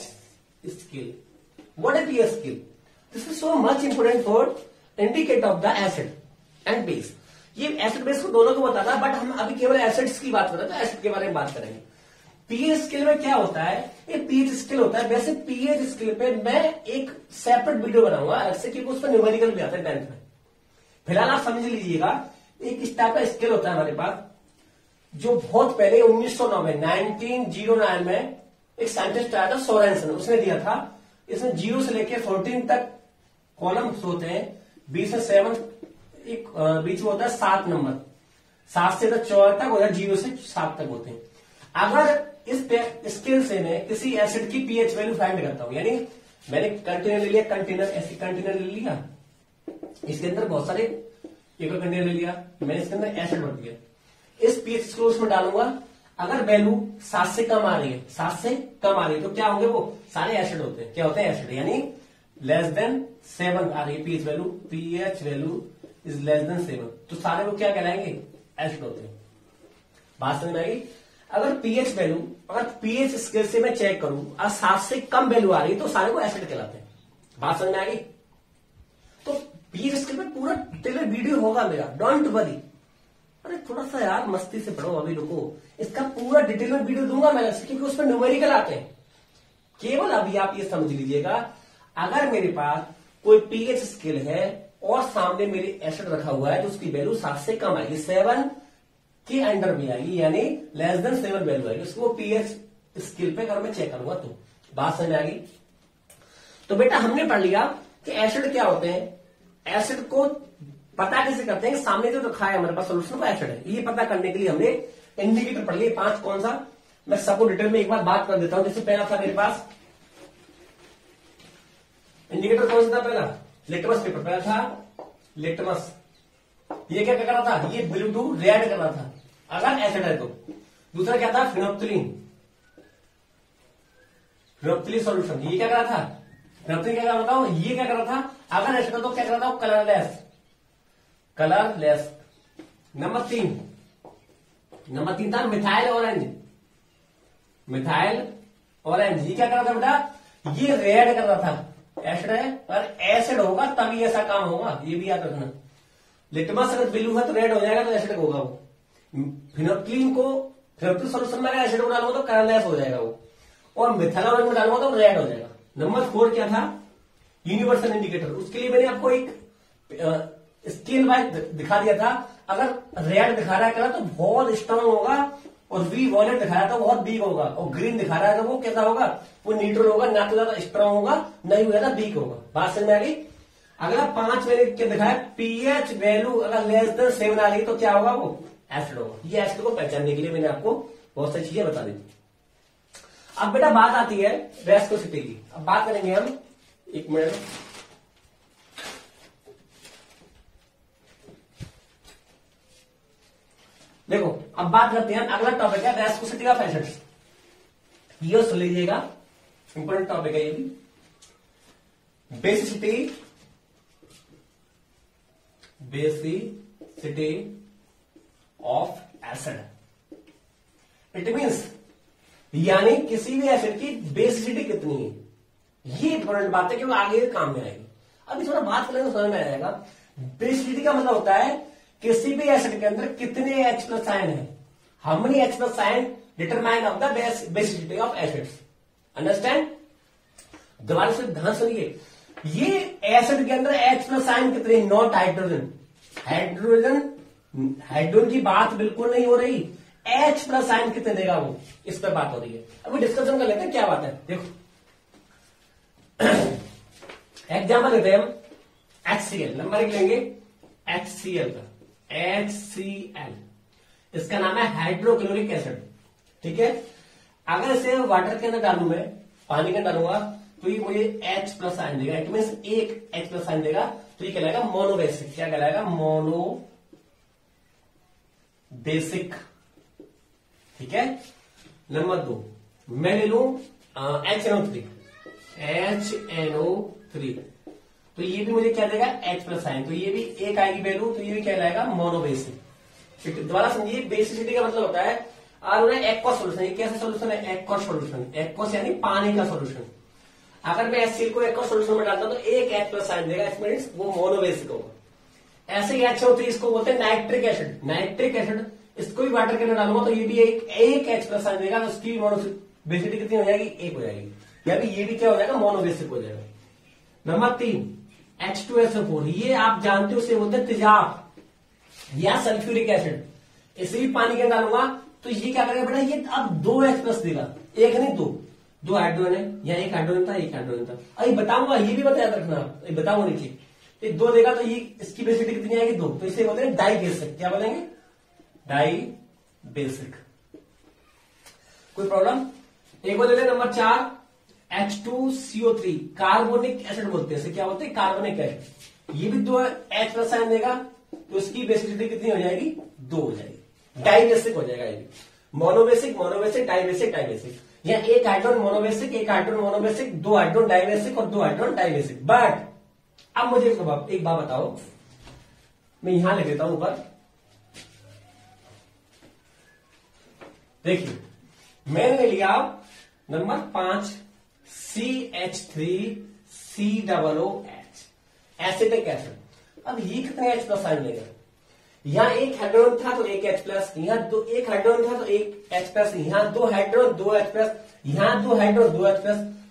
scale. व्हाट है pH scale? This is so much important for indicate of the acid and base. ये एसिड बेस को दोनों को बताता है, बट हम अभी केवल एसिड्स की बात कर रहे हैं, तो एसिड के बारे में बात करेंगे। पीएच स्केल में क्या होता है? ये पीएच स्केल होता है। वैसे पीएच स्केल पे मैं एक सेपरेट वीडियो बनाऊंगा अलग से, क्योंकि उसमें न्यूमेरिकल भी आता है 10th में। फिलहाल आप समझ लीजिएगा, एक इस टाइप का स्केल होता है हमारे पास, जो बहुत पहले 1909 में एक साइंटिस्ट आया था सोरेंसन, उसने दिया था। इसमें 0 से लेकर 14 तक कॉलम्स होते हैं, बीच में 7, एक बीच में होता है 7 नंबर, 7 से 14 तक होता है, 0 से 7 तक होते हैं। अगर इस स्केल से मैं किसी एसिड की पीएच वैल्यू फाइंड करता हूं, यानी मैंने कंटेनर ले लिया, कंटेनर ले लिया, इसके अंदर बहुत सारे एक कंटेनर ले लिया, मैंने इसके अंदर एसिड भर दिया, इस पीएच स्केल उसमें डालूंगा। अगर वैल्यू 7 से कम आ रही है, 7 से कम आ रही है, तो क्या होंगे? वो सारे एसिड होते हैं। क्या होते हैं? एसिड। यानी लेस देन 7 आ रही है pH value is less than 7, तो सारे वो क्या कहलाएंगे? एसिड होते हैं। बात समझ में आएगी? अगर पीएच स्केल से मैं चेक करूं और 7 से कम वैल्यू आ रही है, तो सारे को एसिड कहलाते हैं। बात समझ में आ गई? तो पीएच स्केल में पूरा डिटेल वीडियो होगा मेरा, डोंट वरी। अरे थोड़ा सा यार मस्ती से पढ़ो, अभी रुको, इसका पूरा डिटेल में वीडियो दूंगा मैं, क्योंकि उसमें न्यूमेरिकल आते हैं। केवल अभी आप ये समझ लीजिएगा, अगर मेरे पास कोई पीएच स्केल है और सामने मेरी एसिड रखा हुआ है, तो उसकी वैल्यू 7 से कम आएगी, 7 के अंडर में आएगी, यानी लेस देन 7 वैल्यू आएगी, उसको पीएच स्केल पे अगर मैं चेक करूंगा तो। बात समझ में आ गई? तो बेटा हमने पढ़ लिया कि एसिड क्या होते हैं, एसिड को पता कैसे करते हैं, सामने जो रखा है हमारे पास सोल्यूशन का एसिड है, ये पता करने के लिए हमने इंडिकेटर पढ़ लिए 5। कौन सा? मैं सबको डिटेल में एक बार बात कर देता हूं। जैसे पहला था मेरे पास इंडिकेटर, कौन सा था पहला? Litmus paper. पहला था लिटमस, ये क्या कर रहा था? ये ब्लू टू रेड कर रहा था अगर एसिड है तो। दूसरा क्या था? फिनोप्थिलीन सॉल्यूशन, ये क्या कर रहा था? फिनोप्थिन क्या कर रहा था, ये क्या कर रहा था, अगर एसिड तो क्या कर रहा था, कलरलेस, कलरलेस। नंबर तीन था मिथाइल ऑरेंज, मिथाइल ऑरेंज। ये क्या कर रहा था बेटा, ये रेड कर रहा था, एसिड है पर एसिड होगा तभी ऐसा काम होगा, ये भी याद रखना। लिटमस अगर ब्लू है तो रेड हो जाएगा, तो एसिड होगा वो। फिनोप्थिन सोल्यूशन में अगर एसिड को डालूंगा तो कलरलेस हो जाएगा वो, और मिथाइल ऑरेंज में डालूंगा तो रेड हो जाएगा। नंबर 4 क्या था, यूनिवर्सल इंडिकेटर। उसके लिए मैंने आपको एक स्केल वाइज दिखा दिया था। अगर रेड दिखा रहा है कलर तो बहुत स्ट्रांग होगा, और वॉयलेट दिखा रहा है तो बहुत वीक होगा, और ग्रीन दिखा रहा है तो वो कैसा होगा, वो न्यूट्रल होगा, ना तो ज्यादा स्ट्रांग होगा नहीं ज्यादा वीक होगा। बात समझ में आ गई। अगला 5 मैंने क्या दिखाया, पीएच वैल्यू अगर लेस देन 7 आ रही तो क्या होगा, वो एसिड होगा। ये एसिड को पहचानने के लिए मैंने आपको बहुत सारी चीजें बता दी। अब बेटा बात आती है रेस्कोसिटी की। अब बात करेंगे हम, एक मिनट, देखो अब बात करते हैं, अगला टॉपिक है रेस्कोसिटी ऑफ एसिड्स। ये सुन लीजिएगा, इंपॉर्टेंट टॉपिक है ये भी। Basicity of acid, it means यानी किसी भी एसिड की बेसिसिटी कितनी है, ये इंपॉर्टेंट बात है क्योंकि आगे काम में आएगी। अभी थोड़ा बात करेंगे समझ में आ जाएगा। बेसिसिटी का मतलब होता है किसी भी एसिड के अंदर कितने H+ आयन है, how many H+ ion determine of the basicity of acids. Understand? दोबारा से ध्यान सुनिए, ये एसिड के अंदर H+ आयन कितने, नॉट हाइड्रोजन। हाइड्रोजन की बात बिल्कुल नहीं हो रही, H+ आयन कितने देगा वो, इस पर बात हो रही है। अभी डिस्कशन कर लेते हैं क्या बात है। देखो एग्जाम्पल लेते हैं हम, HCl नंबर 1 लेंगे, HCl का, HCl इसका नाम है हाइड्रोक्लोरिक एसिड। ठीक है, अगर इसे वाटर के अंदर डालू मैं, पानी के अंदर डालूंगा तो ये मुझे H+ आयन देगा, इट मीन्स एक H+ आयन देगा, तो ये कहलाएगा मोनोबेसिक। क्या कहलाएगा, मोनोबेसिक। ठीक है, नंबर 2 मैं ले लू HNO3, तो ये भी मुझे क्या देगा, H+ आयन, तो ये भी एक आएगी वैल्यू, तो ये भी क्या लाएगा, मोनोबेसिक। दोबारा समझिए, बेसिसिटी का मतलब होता है और एक्वस सोल्यूशन। ये कैसा सोल्यूशन है, एक्वस सोल्यूशन, एक्वस यानी पानी का सोल्यूशन। अगर मैं HCl को एक्वस सोल्यूशन में डालता हूं तो एक H+ आयन देगा, इट मींस वो मोनोबेसिक होगा। ऐसे ही HNO3 इसको बोलते हैं नाइट्रिक एसिड। नाइट्रिक एसिड इसको भी वाटर के अंदर डालूंगा तो ये भी एक H+ आयन देगा, तो उसकी बेसिसिटी कितनी हो जाएगी, 1 हो जाएगी, यानी ये भी क्या हो जाएगा, मोनोबेसिक हो जाएगा। नंबर 3 H2SO4, ये आप जानते हो, उसे बोलते हैं तेजाब या सल्फ्यूरिक एसिड। इसे भी पानी के अंदर डालूंगा तो ये क्या करेगा बेटा, ये अब 2 H+ देगा, एक नहीं दो हाइड्रोजन है, या एक हाइड्रोजन था, एक हाइड्रोजन था। अभी बताऊंगा, ये भी बता याद रखना, बताऊंगा नीचे। ये 2 देगा तो ये इसकी बेसिसिटी कितनी आएगी, 2, तो इसे बोलते हैं डाई बेसिक। क्या बोलेंगे, डाई बेसिक। कोई प्रॉब्लम? एक बोले नंबर 4 H2CO3, कार्बोनिक एसिड बोलते हैं, इसे क्या बोलते हैं, कार्बोनिक एसिड। ये भी 2 H+ आयन देगा, तो इसकी बेसिसिटी कितनी हो जाएगी, 2 हो जाएगी, डाइबेसिक हो जाएगा। ये मोनोबेसिक, मोनोबेसिक, डाइबेसिक, डाइबेसिक, या एक हाइड्रोजन मोनोबेसिक, एक हाइड्रोजन मोनोबेसिक, 2 हाइड्रोजन डाइबेसिक और 2 हाइड्रोजन डाइबेसिक। बट अब मुझे एक बात बताओ, मैं यहां लिख देता हूं ऊपर, देखिए मैंने लिया नंबर 5 CH3COOH, एसिटिक एसिड। अब ये कितने H+ आयन लेगा, यहां एक हाइड्रोजन था तो एक H+, यहां एक हाइड्रोजन था तो एक H+, यहां 2 हाइड्रोजन 2 H+, यहां 2 हाइड्रोजन 2 H+,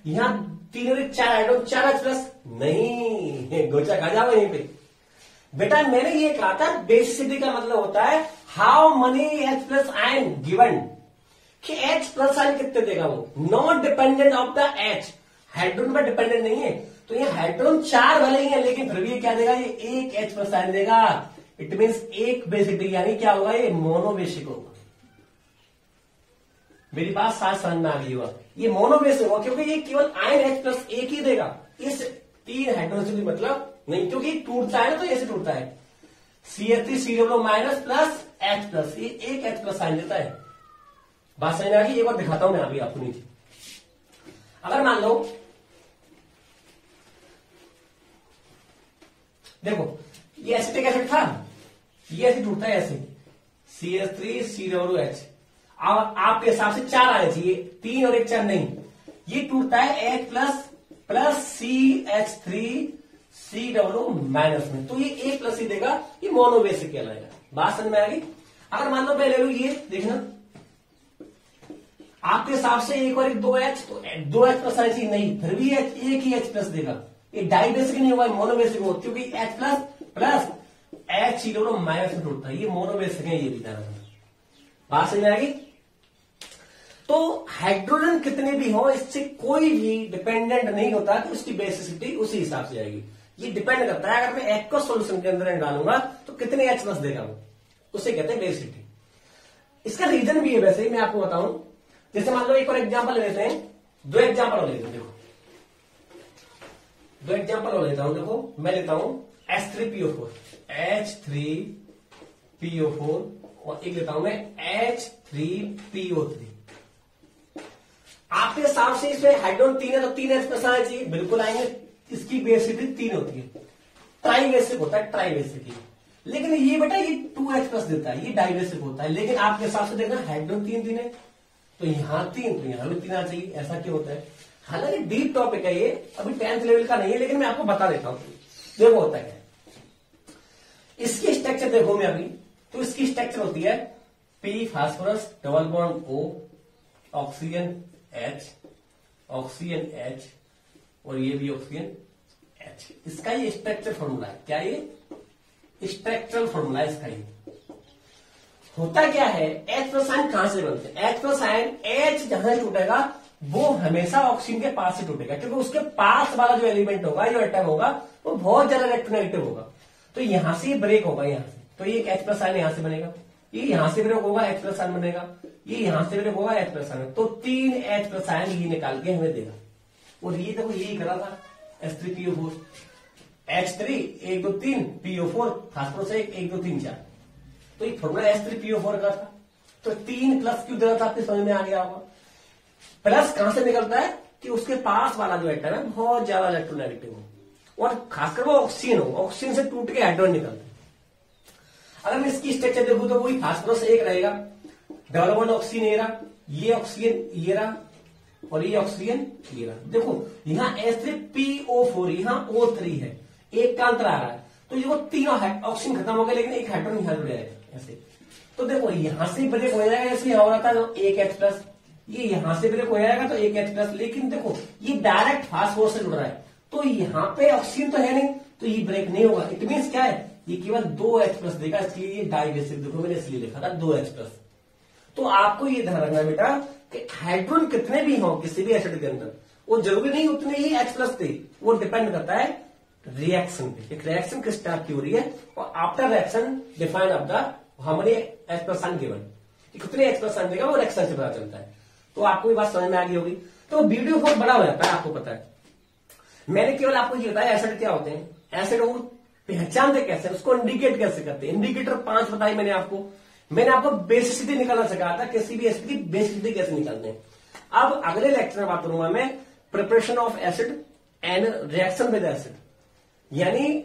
यहां 3 4 हाइड्रोजन 4 H+। नहीं, गोचा खा जाओ यहीं पे बेटा। मैंने ये कहा था बेसिसिटी का मतलब होता है how many H+ ion given, कि H+ आयन कितने देगा वो, not dependent of the H, hydrogen पर डिपेंडेंट नहीं है। तो ये हाइड्रोजन 4 भले ही है, लेकिन फिर भी ये क्या देगा, ये एक H+ आयन देगा, इट मीन्स एक बेसिसिटी, यानी क्या होगा, ये मोनोबेसिक होगा। मेरी बात साथ समझ में आ गई होगा, ये मोनोबेसिक होगा क्योंकि ये केवल आयन H+ एक ही देगा, इस 3 हाइड्रोजन की मतलब नहीं, क्योंकि टूटता है ना, तो ऐसे टूटता है, CH3COO- प्लस H+, ये एक H+ आयन देता है। बात समझ में आ गई? एक बार दिखाता हूं मैं अभी आपको नीचे। अगर मान लो देखो ये एसिटिक एसिड था, ये एसिड टूटता है ऐसे CH3COOH। अब आपके हिसाब से 4 आने चाहिए, 3 और 1 4 नहीं, ये टूटता है H प्लस CH3COO माइनस में, तो ये A प्लस ही देगा, ये मोनोबेसिक कहलाएगा। बात समझ में आ गई? अगर मान लो पहले लो ये देखना, आपके हिसाब से एक और एक 2H, तो 2H प्लस आना चाहिए, नहीं, फिर भी एक ही H प्लस देगा, ये डाइबेसिक नहीं होगा, मोनोबेसिक होगा, क्योंकि H प्लस HCOO माइनस में टूटता है, ये मोनोबेसिक है, ये भी ध्यान रखना। बात समझ में आएगी? तो हाइड्रोजन कितने भी हो, इससे कोई भी डिपेंडेंट नहीं होता कि उसकी बेसिसिटी उसी हिसाब से आएगी, ये डिपेंड करता है। अगर मैं एक्वस सॉल्यूशन के अंदर डालूंगा तो कितने H प्लस देगा वो, उसे कहते हैं बेसिसिटी। इसका रीजन भी है, वैसे ही मैं आपको बताऊं। जैसे मान लो एक और एग्जांपल लेते हैं, 2 एग्जांपल और लेते हैं। देखो 2 एग्जांपल और लेता हूं। देखो मैं लेता हूं H3PO4 और एक लेता हूं मैं H3PO3। आपके हिसाब से इसमें हाइड्रोजन 3 है तो 3 H प्लस आना चाहिए, बिल्कुल आएंगे। इसकी बेसिसिटी 3 होती है, ट्राइबेसिक होता है, ट्राइबेसिक। लेकिन ये बेटा ये 2H प्लस देता है, ये डाइबेसिक होता है। लेकिन आपके हिसाब से देखना हाइड्रोजन 3 है, तो यहां 3 तो यहां भी 3 आना चाहिए, ऐसा क्यों होता है? हालांकि डीप टॉपिक है ये, अभी 10th लेवल का नहीं है, लेकिन मैं आपको बता देता हूं। देखो होता है इसकी स्ट्रक्चर, देखो मैं अभी, तो इसकी स्ट्रक्चर होती है P phosphorus double bond O, oxygen H और ये भी ऑक्सीजन H। इसका ये स्ट्रक्चर फॉर्मूला है। क्या ये स्ट्रक्चरल फॉर्मूला है इसका? ये होता क्या है, H प्लस आयन कहां से बनते हैं? H प्लस आयन H जहां टूटेगा वो हमेशा ऑक्सीजन के पास से टूटेगा, क्योंकि उसके पास वाला जो एलिमेंट होगा, जो एटम होगा, वो बहुत ज्यादा इलेक्ट्रोनेगेटिव होगा। तो यहां से ब्रेक होगा, यहां से, तो ये H प्लस आयन यहां से बनेगा, ये यहां से ब्रेक होगा, H प्लस आयन बनेगा, ये यहां से ब्रेक होगा, H प्लस आयन, तो 3 H प्लस आयन ये निकाल के हमें देगा। और ये देखो यही करा था H3PO4, H3 1 2 3 PO4 फास्फोरस 1 2 3 4, तो ये फॉर्मूला H3PO4 का था। तो 3 प्लस क्यों देना था, आपके समझ में आ गया होगा। प्लस कहां से निकलता है कि उसके पास वाला जो एटम है बहुत ज्यादा इलेक्ट्रोनेगेटिव हो, और खासकर वो ऑक्सीजन हो, ऑक्सीजन से टूट के हाइड्रोजन निकलता है। अगर मैं इसकी स्ट्रक्चर देखूं तो वही फास्फोरस 1 रहेगा, डबल बॉन्ड ऑक्सीजन ये रहा, ये ऑक्सीजन ये रहा, और ये ऑक्सीजन ये रहा। देखो यहाँ H3PO4, यहाँ O3 है, एक का अंतर आ रहा है, तो ये वो तीनों ऑक्सीजन खत्म हो गया, लेकिन एक हाइड्रोजन यहां जुड़ जाएगा ऐसे। तो देखो यहां से ब्रेक हो जाएगा, जैसे यहां हो रहा था तो 1 H प्लस, ये यहां से ब्रेक हो जाएगा तो 1 H प्लस। लेकिन देखो ये डायरेक्ट फास्फोरस से जुड़ रहा है, तो यहाँ पे ऑक्सीजन तो है नहीं, तो ये ब्रेक नहीं होगा। इट मीन्स क्या है, ये केवल 2 H प्लस देगा, इसलिए ये डाइबेसिक। देखो मैंने इसलिए लिखा था 2 H प्लस। तो आपको ये ध्यान रखना बेटा कि हाइड्रोजन कितने भी हो किसी भी एसिड के अंदर, वो जरूरी नहीं उतने ही H प्लस थे, वो डिपेंड करता है रिएक्शन पे। एक रिएक्शन किस टाइप की हो रही है, और after reaction define of the हमारे H प्लस आयन गिवन, कितने H प्लस आयन देगा वो रिएक्शन से पता चलता है। तो आपको ये बात समझ में आ गई होगी। तो वीडियो बहुत बड़ा हो जाता है, आपको पता है। मैंने केवल आपको ये बताया एसिड क्या होते हैं, एसिड को पहचानते कैसे, उसको इंडिकेट कैसे करते हैं। इंडिकेटर 5 बताई मैंने आपको बेसिसिटी निकालना सिखाया था, किसी भी एसिड की बेसिसिटी कैसे निकालते हैं। अब अगले लेक्चर में बात करूंगा मैं preparation of acid and reaction with acid, यानी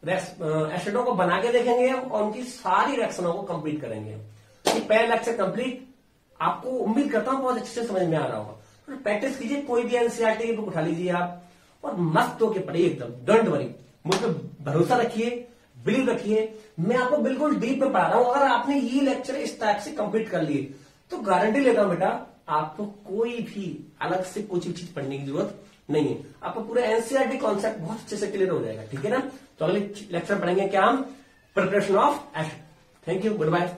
एसिडों को बना के देखेंगे और उनकी सारी रिएक्शनों को कंप्लीट करेंगे। ये पहला लेक्चर कंप्लीट, आपको उम्मीद करता हूं बहुत अच्छे से समझ में आ रहा होगा। तो प्रैक्टिस कीजिए, कोई भी एनसीईआरटी की बुक उठा लीजिए आप और मस्त होके पढ़िए एकदम, डोंट वरी। मुझ पर भरोसा रखिए, बिलीव रखिए, मैं आपको बिल्कुल डीप में पढ़ा रहा हूं। अगर आपने ये लेक्चर इस टाइप से कंप्लीट कर लिए तो गारंटी लेता हूं बेटा आपको कोई भी अलग से कुछ भी चीज पढ़ने की जरूरत नहीं है। आपको पूरा एनसीईआरटी कॉन्सेप्ट बहुत अच्छे से क्लियर हो जाएगा, ठीक है ना। तो अगले लेक्चर पढ़ेंगे क्या हम, preparation of acid. Thank you, good bye.